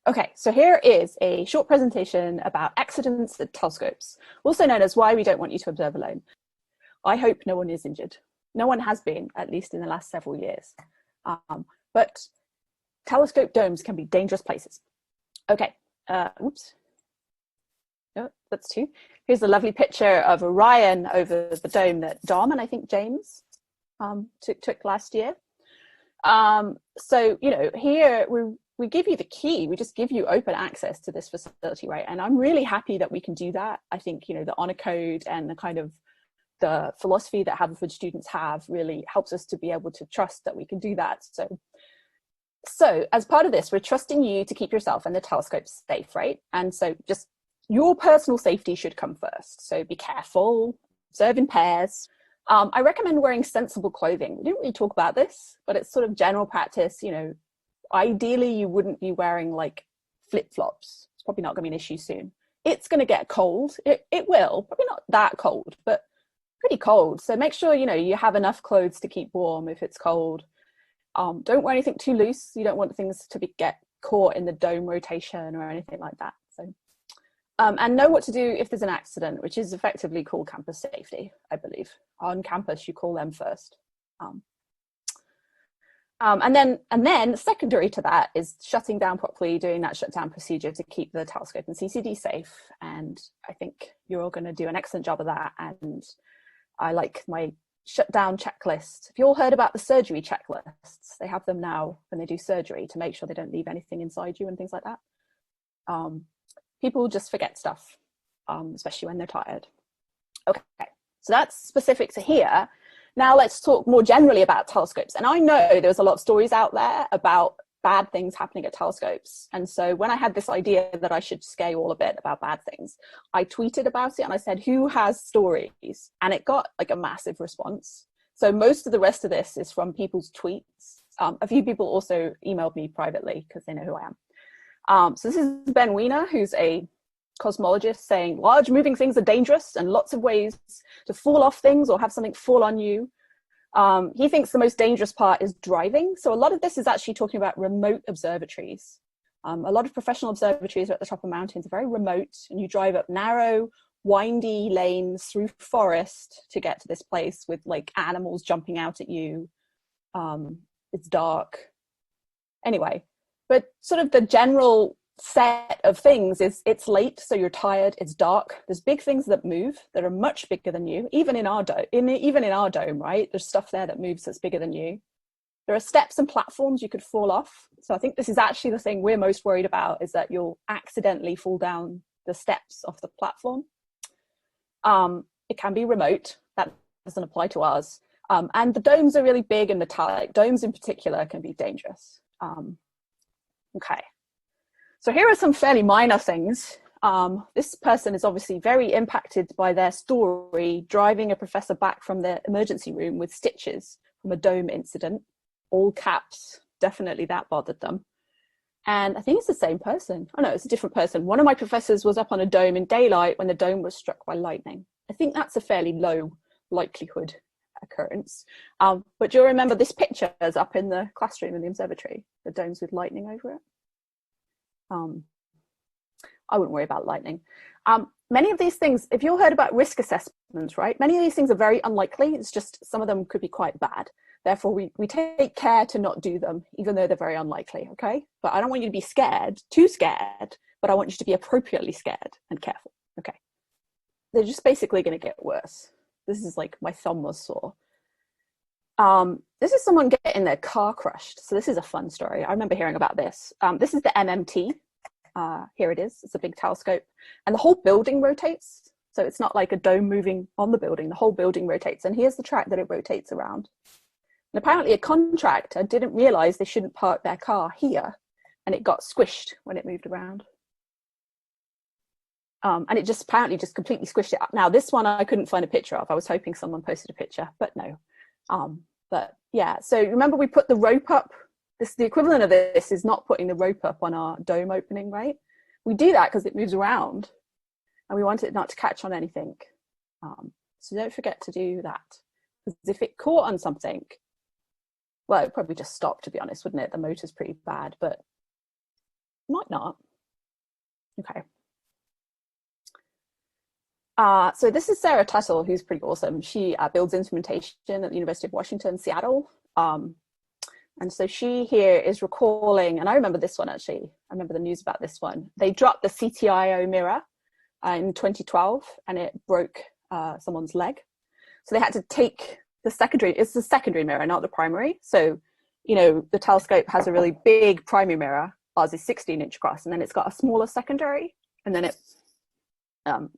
Okay, so here is a short presentation about accidents at telescopes, also known as why we don't want you to observe alone. I hope no one is injured. No one has been, at least in the last several years. But telescope domes can be dangerous places. Okay, oops. No, that's two. Here's a lovely picture of Orion over the dome that Dom and I think James took last year. So, you know, here we give you the key. We just give you open access to this facility, right? And I'm really happy that we can do that. I think, you know, the honor code and the kind of the philosophy that Haverford students have really helps us to be able to trust that we can do that. So as part of this, we're trusting you to keep yourself and the telescope safe, right? And so just your personal safety should come first. So be careful, observe in pairs. I recommend wearing sensible clothing. We didn't really talk about this, but it's sort of general practice. You know, ideally you wouldn't be wearing like flip-flops. It's probably not going to be an issue soon. It's going to get cold. It will, probably not that cold, but pretty cold. So make sure, you know, you have enough clothes to keep warm if it's cold. Don't wear anything too loose. You don't want things to get caught in the dome rotation or anything like that. So, and know what to do if there's an accident, which is effectively called campus safety, I believe. On campus, you call them first. And then secondary to that is shutting down properly, doing that shutdown procedure to keep the telescope and CCD safe. And I think you're all going to do an excellent job of that. And I like my shutdown checklist. Have you all heard about the surgery checklists? They have them now when they do surgery to make sure they don't leave anything inside you and things like that. People just forget stuff, especially when they're tired. Okay, so that's specific to here. Now let's talk more generally about telescopes. And I know there's a lot of stories out there about bad things happening at telescopes. And so when I had this idea that I should scare you all a bit about bad things, I tweeted about it and I said, who has stories? And it got like a massive response. So most of the rest of this is from people's tweets. A few people also emailed me privately because they know who I am. So this is Ben Wiener, who's a cosmologist, saying large moving things are dangerous and lots of ways to fall off things or have something fall on you. He thinks the most dangerous part is driving. So a lot of this is actually talking about remote observatories. A lot of professional observatories are at the top of mountains, very remote, and you drive up narrow, windy lanes through forest to get to this place with like animals jumping out at you. It's dark. Anyway, but sort of the general set of things is it's late, so you're tired, it's dark, there's big things that move that are much bigger than you, even in our dome, right? There's stuff there that moves that's bigger than you. There are steps and platforms you could fall off. So I think this is actually the thing we're most worried about, is that you'll accidentally fall down the steps off the platform. It can be remote. That doesn't apply to ours. And the domes are really big and metallic. Domes in particular can be dangerous. Okay. So here are some fairly minor things. This person is obviously very impacted by their story, driving a professor back from the emergency room with stitches from a dome incident. All caps, definitely that bothered them. And I think it's the same person. Oh no, it's a different person. One of my professors was up on a dome in daylight when the dome was struck by lightning. I think that's a fairly low likelihood occurrence. But do you remember this picture is up in the classroom in the observatory, the domes with lightning over it? I wouldn't worry about lightning. Many of these things, if you've heard about risk assessments, right? Many of these things are very unlikely. It's just some of them could be quite bad. Therefore, we take care to not do them, even though they're very unlikely, okay? But I don't want you to be scared, too scared, but I want you to be appropriately scared and careful, okay? They're just basically going to get worse. This is like my thumb was sore. This is someone getting their car crushed. So this is a fun story. I remember hearing about this. This is the MMT. Here it is. It's a big telescope. And the whole building rotates. So it's not like a dome moving on the building. The whole building rotates. And here's the track that it rotates around. And apparently a contractor didn't realize they shouldn't park their car here. And it got squished when it moved around. And it just apparently just completely squished it up. Now, this one I couldn't find a picture of. I was hoping someone posted a picture, but no. But yeah, so remember we put the rope up. The equivalent of this is not putting the rope up on our dome opening, right? We do that because it moves around and we want it not to catch on anything. So don't forget to do that. Because if it caught on something, well, it would probably just stop, to be honest, wouldn't it? The motor's pretty bad, but Might not. Okay. So this is Sarah Tuttle, who's pretty awesome. She builds instrumentation at the University of Washington, Seattle. And so she here is recalling, and I remember this one actually, I remember the news about this one. They dropped the CTIO mirror in 2012 and it broke someone's leg. So they had to take the secondary, it's the secondary mirror, not the primary. So, you know, the telescope has a really big primary mirror, ours is 16-inch across, and then it's got a smaller secondary, and then it,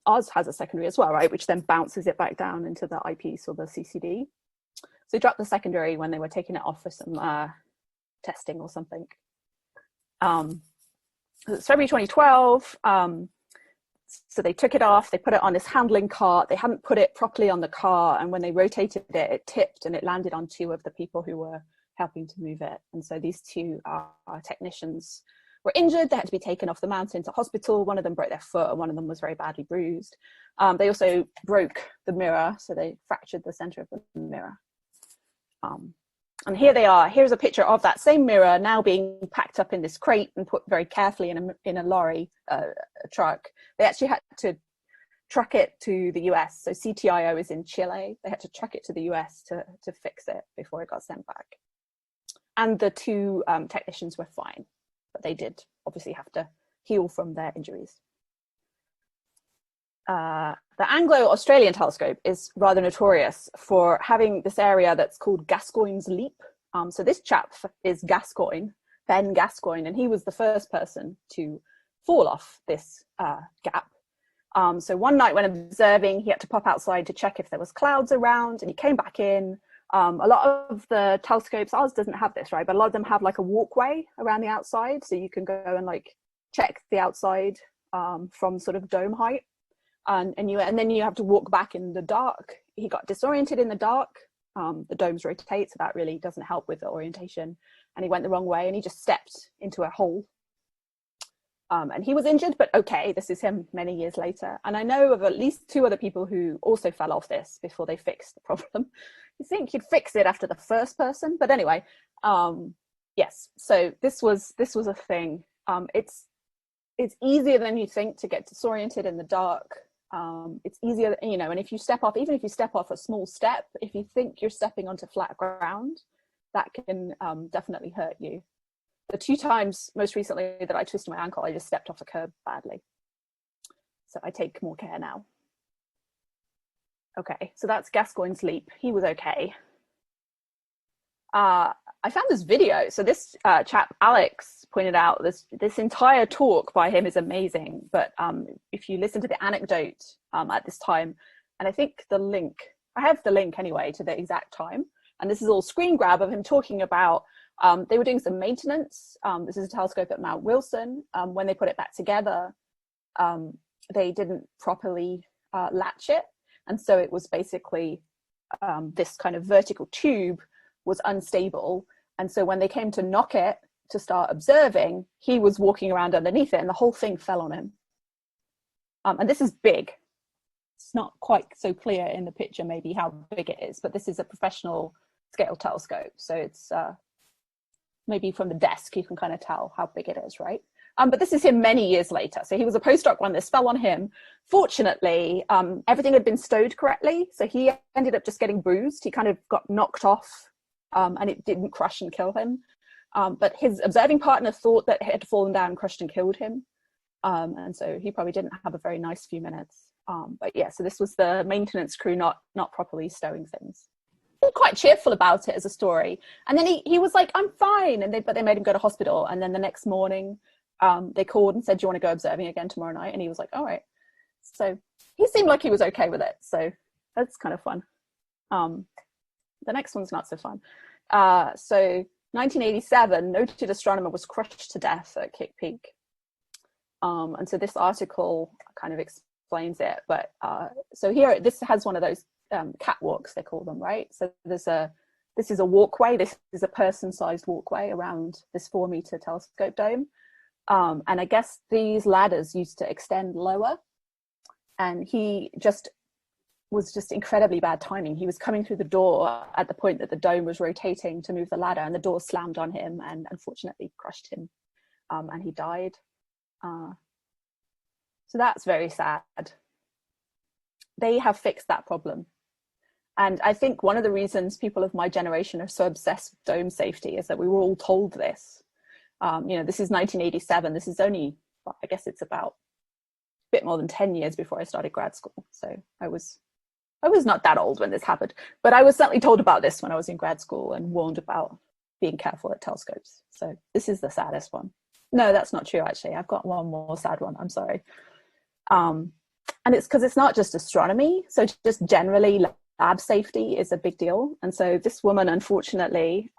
ours has a secondary as well, right, which then bounces it back down into the eyepiece or the CCD. So they dropped the secondary when they were taking it off for some testing or something. It's February 2012. So they took it off, they put it on this handling cart. They hadn't put it properly on the car. And when they rotated it, it tipped and it landed on two of the people who were helping to move it. And so these two technicians were injured. They had to be taken off the mountain to hospital. One of them broke their foot and one of them was very badly bruised. They also broke the mirror. So they fractured the center of the mirror. And here they are. Here's a picture of that same mirror now being packed up in this crate and put very carefully in a lorry, a truck. They actually had to truck it to the US. So CTIO is in Chile. They had to truck it to the US to fix it before it got sent back. And the two technicians were fine, but they did obviously have to heal from their injuries. The Anglo-Australian telescope is rather notorious for having this area that's called Gascoigne's Leap. So this chap is Gascoigne, Ben Gascoigne, and he was the first person to fall off this gap. So one night when observing, he had to pop outside to check if there was clouds around, and he came back in. A lot of the telescopes, ours doesn't have this, right? But a lot of them have like a walkway around the outside, so you can go and like check the outside from sort of dome height. And then you have to walk back in the dark. He got disoriented in the dark. The domes rotate, so that really doesn't help with the orientation. And he went the wrong way and he just stepped into a hole. And he was injured, but okay, this is him many years later. And I know of at least two other people who also fell off this before they fixed the problem. You think you'd fix it after the first person, but anyway, yes. So this was a thing. It's easier than you think to get disoriented in the dark. It's easier, you know, and if you step off, even if you step off a small step, if you think you're stepping onto flat ground, that can definitely hurt you. The two times most recently that I twisted my ankle, I just stepped off a curb badly. So I take more care now. Okay, so that's Gascoigne's Leap. He was okay. I found this video. So this chap, Alex, pointed out this entire talk by him is amazing. But if you listen to the anecdote at this time, and I think the link, I have the link anyway to the exact time. And this is all screen grab of him talking about, they were doing some maintenance. This is a telescope at Mount Wilson. When they put it back together, they didn't properly latch it. And so it was basically this kind of vertical tube was unstable. And so when they came to knock it to start observing, he was walking around underneath it and the whole thing fell on him. And this is big. It's not quite so clear in the picture maybe how big it is, but this is a professional scale telescope. So it's maybe from the desk, you can kind of tell how big it is, right? But this is him many years later. So he was a postdoc when this fell on him. Fortunately, everything had been stowed correctly. So he ended up just getting bruised. He kind of got knocked off and it didn't crush and kill him. But his observing partner thought that it had fallen down, crushed and killed him. And so he probably didn't have a very nice few minutes. But yeah, so this was the maintenance crew not properly stowing things. Quite cheerful about it as a story. And then he was like, I'm fine. But they made him go to hospital. And then the next morning, they called and said, do you want to go observing again tomorrow night? And he was like, all right. So he seemed like he was okay with it. So that's kind of fun. The next one's not so fun. So 1987, noted astronomer was crushed to death at Kick Peak. And so this article kind of explains it. But so here, this has one of those catwalks, they call them, right? So this is a walkway. This is a person-sized walkway around this 4-meter telescope dome. And I guess these ladders used to extend lower, and he was just incredibly bad timing. He was coming through the door at the point that the dome was rotating to move the ladder, and the door slammed on him and unfortunately crushed him. and he died. So that's very sad. They have fixed that problem. And I think one of the reasons people of my generation are so obsessed with dome safety is that we were all told this. This is 1987. This is only, well, I guess it's about a bit more than 10 years before I started grad school. So I was not that old when this happened, but I was certainly told about this when I was in grad school and warned about being careful at telescopes. So this is the saddest one. No, that's not true, actually. I've got one more sad one. I'm sorry. And it's because it's not just astronomy. So just generally lab safety is a big deal. And so this woman, unfortunately,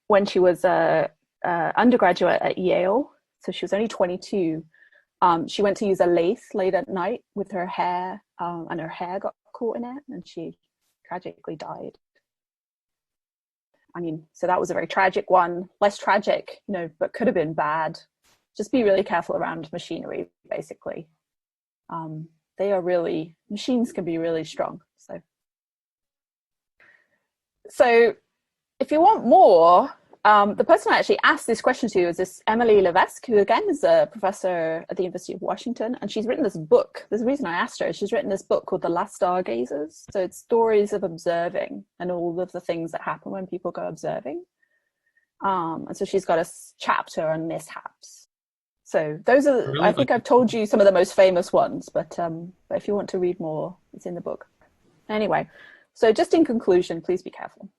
when she was a undergraduate at Yale, so she was only 22, she went to use a lathe late at night with her hair, and her hair got caught in it, and she tragically died. I mean, so that was a very tragic one. Less tragic, but could have been bad. Just be really careful around machinery, basically. Machines can be really strong. So if you want more, the person I actually asked this question to is this Emily Levesque, who again is a professor at the University of Washington, and she's written this book. There's a reason I asked her. She's written this book called The Last Stargazers. So it's stories of observing and all of the things that happen when people go observing. And so she's got a chapter on mishaps. So those are, really? I think I've told you some of the most famous ones, but if you want to read more, it's in the book. Anyway, so just in conclusion, please be careful.